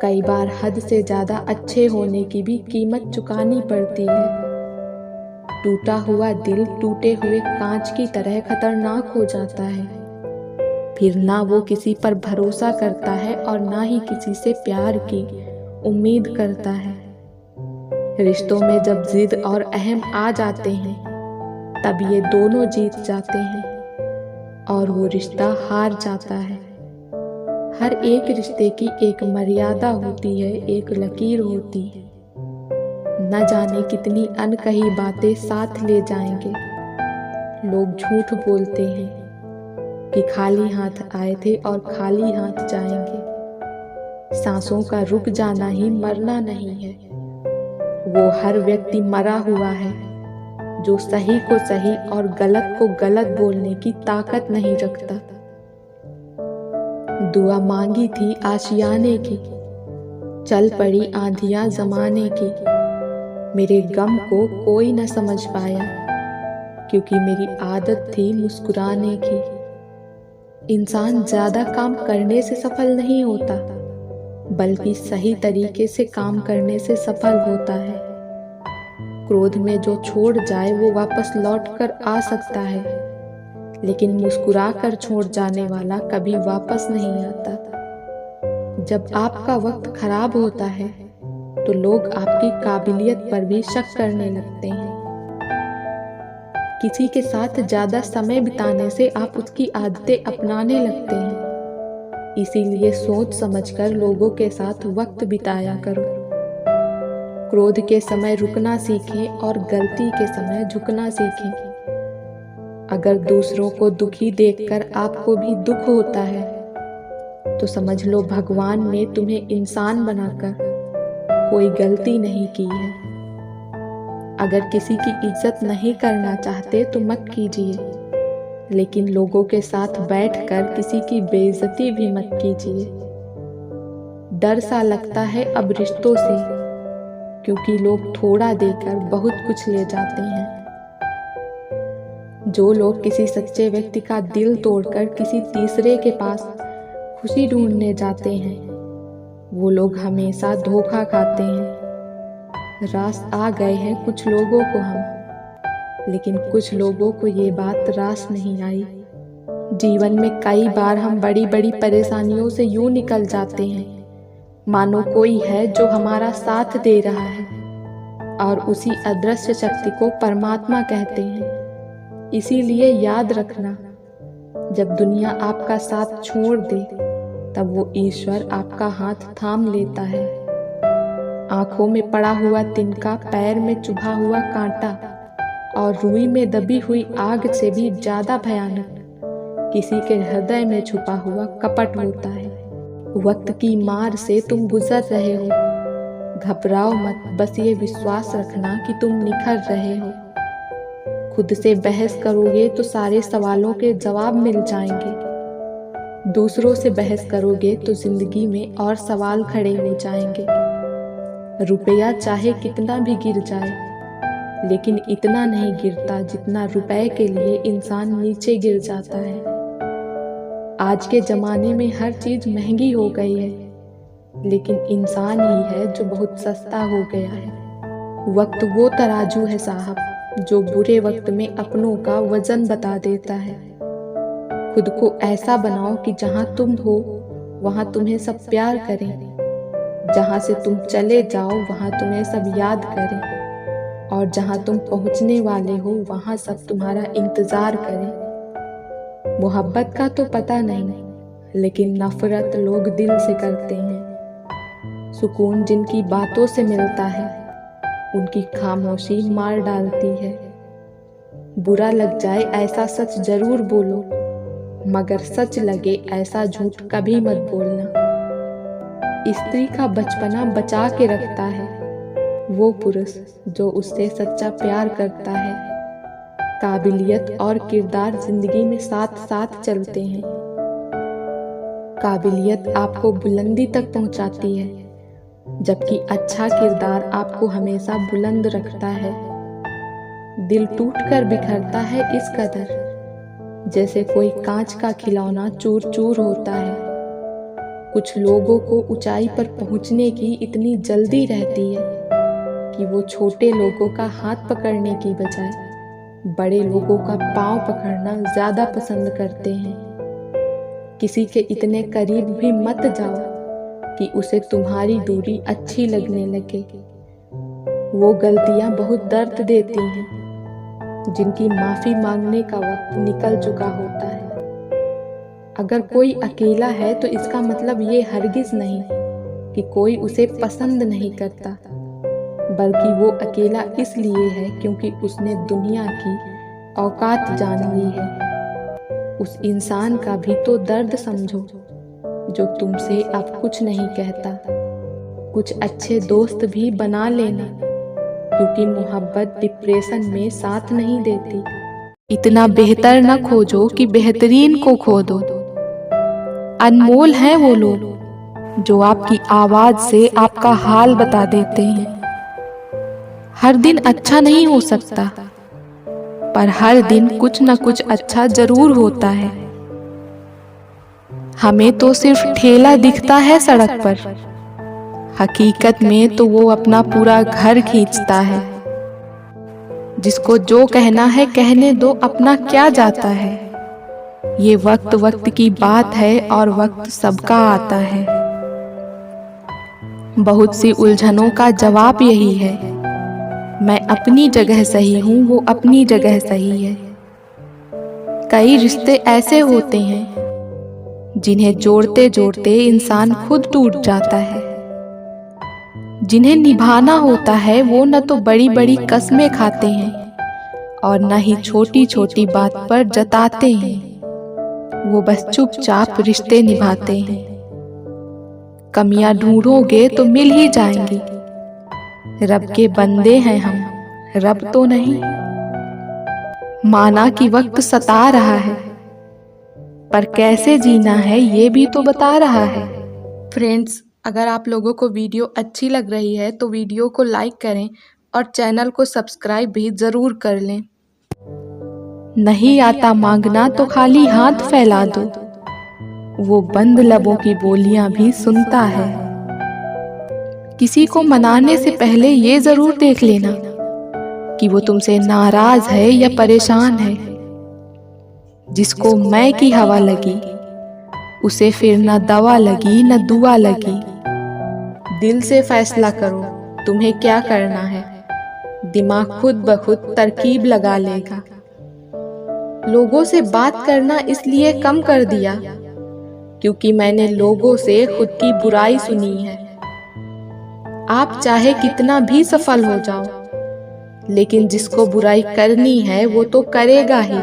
कई बार हद से ज़्यादा अच्छे होने की भी कीमत चुकानी पड़ती है। टूटा हुआ दिल टूटे हुए कांच की तरह खतरनाक हो जाता है। फिर ना वो किसी पर भरोसा करता है और ना ही किसी से प्यार की उम्मीद करता है। रिश्तों में जब जिद और अहम आ जाते हैं तब ये दोनों जीत जाते हैं और वो रिश्ता हार जाता है। हर एक रिश्ते की एक मर्यादा होती है, एक लकीर होती है। न जाने कितनी अनकही बातें साथ ले जाएंगे। लोग झूठ बोलते हैं कि खाली हाथ आए थे और खाली हाथ जाएंगे। सांसों का रुक जाना ही मरना नहीं है। वो हर व्यक्ति मरा हुआ है जो सही को सही और गलत को गलत बोलने की ताकत नहीं रखता। दुआ मांगी थी आशियाने की, चल पड़ी आंधियां जमाने की। मेरे गम को कोई न समझ पाया क्योंकि मेरी आदत थी मुस्कुराने की। इंसान ज्यादा काम करने से सफल नहीं होता, बल्कि सही तरीके से काम करने से सफल होता है। क्रोध में जो छोड़ जाए वो वापस लौट कर आ सकता है, लेकिन मुस्कुरा कर छोड़ जाने वाला कभी वापस नहीं आता। जब आपका वक्त खराब होता है तो लोग आपकी काबिलियत पर भी शक करने लगते हैं। किसी के साथ ज्यादा समय बिताने से आप उसकी आदतें अपनाने लगते हैं। इसीलिए सोच समझकर लोगों के साथ वक्त बिताया करो। क्रोध के समय रुकना सीखें और गलती के समय झुकना सीखें। अगर दूसरों को दुखी देखकर आपको भी दुख होता है तो समझ लो भगवान ने तुम्हें इंसान बनाकर कोई गलती नहीं की है। अगर किसी की इज्जत नहीं करना चाहते तो मत कीजिए, लेकिन लोगों के साथ बैठकर किसी की बेइज्जती भी मत कीजिए। डर सा लगता है अब रिश्तों से, क्योंकि लोग थोड़ा देकर बहुत कुछ ले जाते हैं। जो लोग किसी सच्चे व्यक्ति का दिल तोड़कर किसी तीसरे के पास खुशी ढूंढने जाते हैं, वो लोग हमेशा धोखा खाते हैं। रास आ गए हैं कुछ लोगों को हम, लेकिन कुछ लोगों को ये बात रास नहीं आई। जीवन में कई बार हम बड़ी बड़ी परेशानियों से यूं निकल जाते हैं मानो कोई है जो हमारा साथ दे रहा है, और उसी अदृश्य शक्ति को परमात्मा कहते हैं। इसीलिए याद रखना, जब दुनिया आपका साथ छोड़ दे तब वो ईश्वर आपका हाथ थाम लेता है। आंखों में पड़ा हुआ तिनका, पैर में चुभा हुआ कांटा और रुई में दबी हुई आग से भी ज्यादा भयानक किसी के हृदय में छुपा हुआ कपट होता है। वक्त की मार से तुम गुजर रहे हो, घबराओ मत, बस ये विश्वास रखना कि तुम निखर रहे हो। खुद से बहस करोगे तो सारे सवालों के जवाब मिल जाएंगे। दूसरों से बहस करोगे तो जिंदगी में और सवाल खड़े हो जाएंगे। रुपया चाहे कितना भी गिर जाए, लेकिन इतना नहीं गिरता जितना रुपए के लिए इंसान नीचे गिर जाता है। आज के ज़माने में हर चीज़ महंगी हो गई है, लेकिन इंसान ही है जो बहुत सस्ता हो गया है। वक्त वो तराजू है साहब, जो बुरे वक्त में अपनों का वजन बता देता है। खुद को ऐसा बनाओ कि जहाँ तुम हो वहाँ तुम्हें सब प्यार करें, जहाँ से तुम चले जाओ वहाँ तुम्हें सब याद करें, और जहाँ तुम पहुँचने वाले हो वहाँ सब तुम्हारा इंतज़ार करें। मोहब्बत का तो पता नहीं, लेकिन नफरत लोग दिल से करते हैं। सुकून जिनकी बातों से मिलता है, उनकी खामोशी मार डालती है। बुरा लग जाए ऐसा सच जरूर बोलो, मगर सच लगे ऐसा झूठ कभी मत बोलना। स्त्री का बचपना बचा के रखता है वो पुरुष जो उससे सच्चा प्यार करता है। काबिलियत और किरदार जिंदगी में साथ साथ चलते हैं। काबिलियत आपको बुलंदी तक पहुंचाती है, जबकि अच्छा किरदार आपको हमेशा बुलंद रखता है। दिल टूटकर बिखरता है इस कदर, जैसे कोई कांच का खिलौना चूर चूर होता है। कुछ लोगों को ऊंचाई पर पहुंचने की इतनी जल्दी रहती है कि वो छोटे लोगों का हाथ पकड़ने की बजाय बड़े लोगों का पांव पकड़ना ज़्यादा पसंद करते हैं। किसी के इतने करीब भी मत जाओ कि उसे तुम्हारी दूरी अच्छी लगने लगे। वो गलतियां बहुत दर्द देती हैं, जिनकी माफ़ी मांगने का वक्त निकल चुका होता है। अगर कोई अकेला है तो इसका मतलब ये हरगिज़ नहीं कि कोई उसे पसंद नहीं करता, बल्कि वो अकेला इसलिए है क्योंकि उसने दुनिया की औकात जान ली है। उस इंसान का भी तो दर्द समझो जो तुमसे अब कुछ नहीं कहता। कुछ अच्छे दोस्त भी बना लेना, क्योंकि मोहब्बत डिप्रेशन में साथ नहीं देती। इतना बेहतर न खोजो कि बेहतरीन को खो दो। अनमोल हैं वो लोग जो आपकी आवाज से आपका हाल बता देते हैं। हर दिन अच्छा नहीं हो सकता, पर हर दिन कुछ न कुछ अच्छा जरूर होता है। हमें तो सिर्फ ठेला दिखता है सड़क पर, हकीकत में तो वो अपना पूरा घर खींचता है। जिसको जो कहना है कहने दो, अपना क्या जाता है। ये वक्त वक्त की बात है और वक्त सबका आता है। बहुत सी उलझनों का जवाब यही है, मैं अपनी जगह सही हूँ, वो अपनी जगह सही है। कई रिश्ते ऐसे होते हैं जिन्हें जोड़ते जोड़ते इंसान खुद टूट जाता है। जिन्हें निभाना होता है वो न तो बड़ी बड़ी कस्में खाते हैं और न ही छोटी छोटी बात पर जताते हैं। वो बस चुपचाप रिश्ते निभाते हैं। कमियां ढूंढोगे तो मिल ही जाएंगी। रब के बंदे हैं हम, रब तो नहीं। माना कि वक्त सता रहा है, पर कैसे जीना है ये भी तो बता रहा है। फ्रेंड्स, अगर आप लोगों को वीडियो अच्छी लग रही है तो वीडियो को लाइक करें और चैनल को सब्सक्राइब भी ज़रूर कर लें। नहीं आता मांगना तो खाली हाथ फैला दो, वो बंद लबों की बोलियां भी सुनता है। किसी को मनाने से पहले ये ज़रूर देख लेना कि वो तुमसे नाराज है या परेशान है। जिसको मैं की हवा लगी उसे फिर न दवा लगी न दुआ लगी। दिल से फैसला करो तुम्हें क्या करना है, दिमाग खुद ब खुद तरकीब लगा लेगा। लोगों से बात करना इसलिए कम कर दिया क्योंकि मैंने लोगों से खुद की बुराई सुनी है। आप चाहे कितना भी सफल हो जाओ, लेकिन जिसको बुराई करनी है वो तो करेगा ही।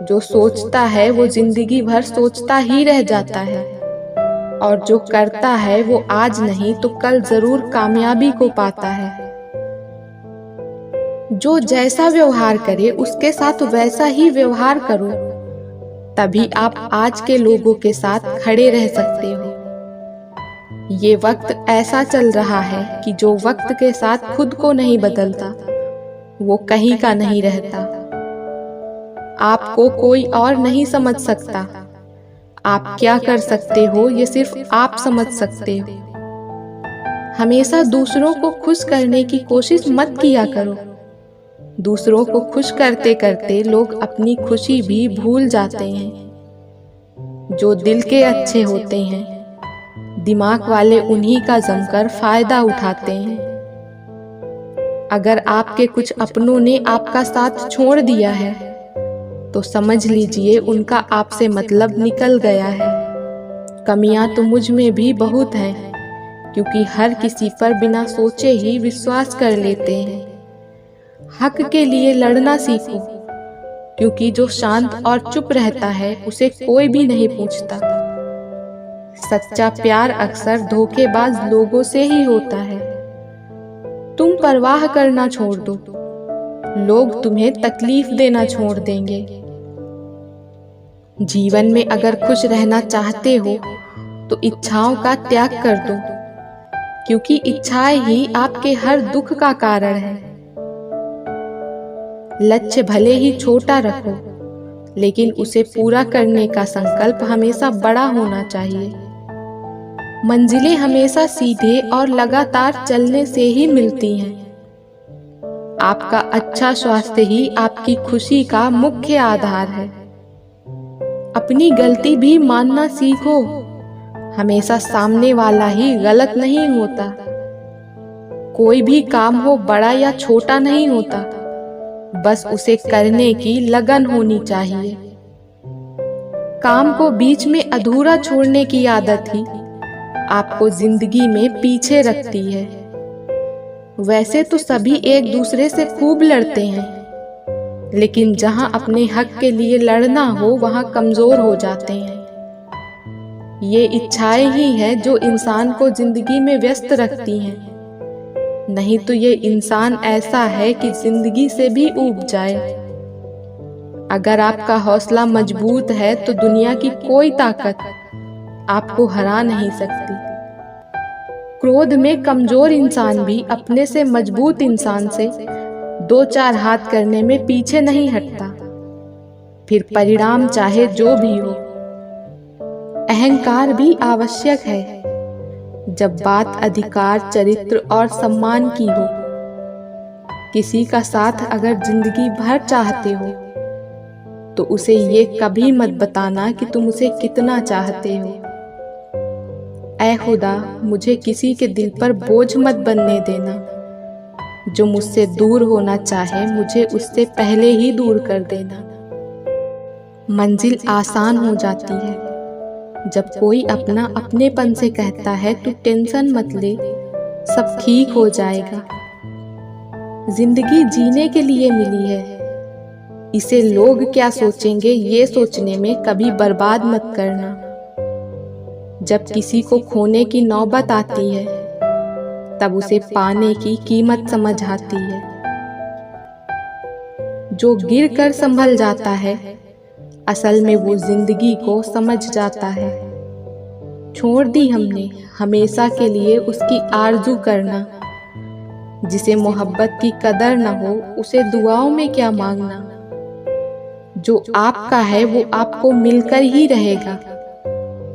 जो सोचता है वो जिंदगी भर सोचता ही रह जाता है, और जो करता है वो आज नहीं तो कल जरूर कामयाबी को पाता है। जो जैसा व्यवहार करे उसके साथ वैसा ही व्यवहार करो, तभी आप आज के लोगों के साथ खड़े रह सकते हो। ये वक्त ऐसा चल रहा है कि जो वक्त के साथ खुद को नहीं बदलता वो कहीं का नहीं रहता। आपको कोई और नहीं समझ सकता। आप क्या कर सकते हो ये सिर्फ आप समझ सकते हो। हमेशा दूसरों को खुश करने की कोशिश मत किया करो। दूसरों को खुश करते करते लोग अपनी खुशी भी भूल जाते हैं। जो दिल के अच्छे होते हैं, दिमाग वाले उन्हीं का जमकर फायदा उठाते हैं। अगर आपके कुछ अपनों ने आपका साथ छोड़ दिया है तो समझ लीजिए उनका आपसे मतलब निकल गया है। कमियां तो मुझ में भी बहुत हैं, क्योंकि हर किसी पर बिना सोचे ही विश्वास कर लेते हैं। हक के लिए लड़ना सीखो, क्योंकि जो शांत और चुप रहता है उसे कोई भी नहीं पूछता। सच्चा प्यार अक्सर धोखेबाज लोगों से ही होता है। तुम परवाह करना छोड़ दो, लोग तुम्हें तकलीफ देना छोड़ देंगे। जीवन में अगर खुश रहना चाहते हो तो इच्छाओं का त्याग कर दो, क्योंकि इच्छाएं ही आपके हर दुख का कारण है। लक्ष्य भले ही छोटा रखो, लेकिन उसे पूरा करने का संकल्प हमेशा बड़ा होना चाहिए। मंजिलें हमेशा सीधे और लगातार चलने से ही मिलती हैं। आपका अच्छा स्वास्थ्य ही आपकी खुशी का मुख्य आधार है। अपनी गलती भी मानना सीखो। हमेशा सामने वाला ही गलत नहीं होता। कोई भी काम हो बड़ा या छोटा नहीं होता, बस उसे करने की लगन होनी चाहिए। काम को बीच में अधूरा छोड़ने की आदत ही आपको जिंदगी में पीछे रखती है। वैसे तो सभी एक दूसरे से खूब लड़ते हैं, लेकिन जहां अपने हक के लिए लड़ना हो वहां कमजोर हो जाते हैं। ये इच्छाएं ही हैं जो इंसान को जिंदगी में व्यस्त रखती हैं। नहीं तो ये इंसान ऐसा है कि जिंदगी से भी ऊब जाए। अगर आपका हौसला मजबूत है तो दुनिया की कोई ताकत आपको हरा नहीं सकती। क्रोध में कमजोर इंसान भी अपने से मजबूत इंसान से 2-4 हाथ करने में पीछे नहीं हटता, फिर परिणाम चाहे जो भी हो। अहंकार भी आवश्यक है जब बात अधिकार, चरित्र और सम्मान की हो। किसी का साथ अगर जिंदगी भर चाहते हो तो उसे ये कभी मत बताना कि तुम उसे कितना चाहते हो। ऐ खुदा, मुझे किसी के दिल पर बोझ मत बनने देना। जो मुझसे दूर होना चाहे मुझे उससे पहले ही दूर कर देना। मंजिल आसान हो जाती है जब कोई अपना अपनेपन से कहता है तू टेंशन मत ले, सब ठीक हो जाएगा। जिंदगी जीने के लिए मिली है, इसे लोग क्या सोचेंगे ये सोचने में कभी बर्बाद मत करना। जब किसी को खोने की नौबत आती है तब उसे पाने की कीमत समझ आती है। जो गिर कर संभल जाता है असल में वो जिंदगी को समझ जाता है। छोड़ दी हमने हमेशा के लिए उसकी आरज़ू करना। जिसे मोहब्बत की कदर न हो उसे दुआओं में क्या मांगना। जो आपका है वो आपको मिलकर ही रहेगा,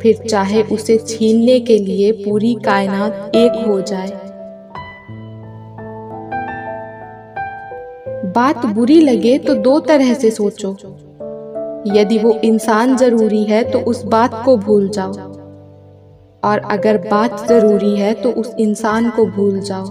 फिर चाहे उसे छीनने के लिए पूरी कायनात एक हो जाए। बात बुरी लगे तो 2 तरह से सोचो। यदि वो इंसान जरूरी है तो उस बात को भूल जाओ, और अगर बात जरूरी है तो उस इंसान को भूल जाओ।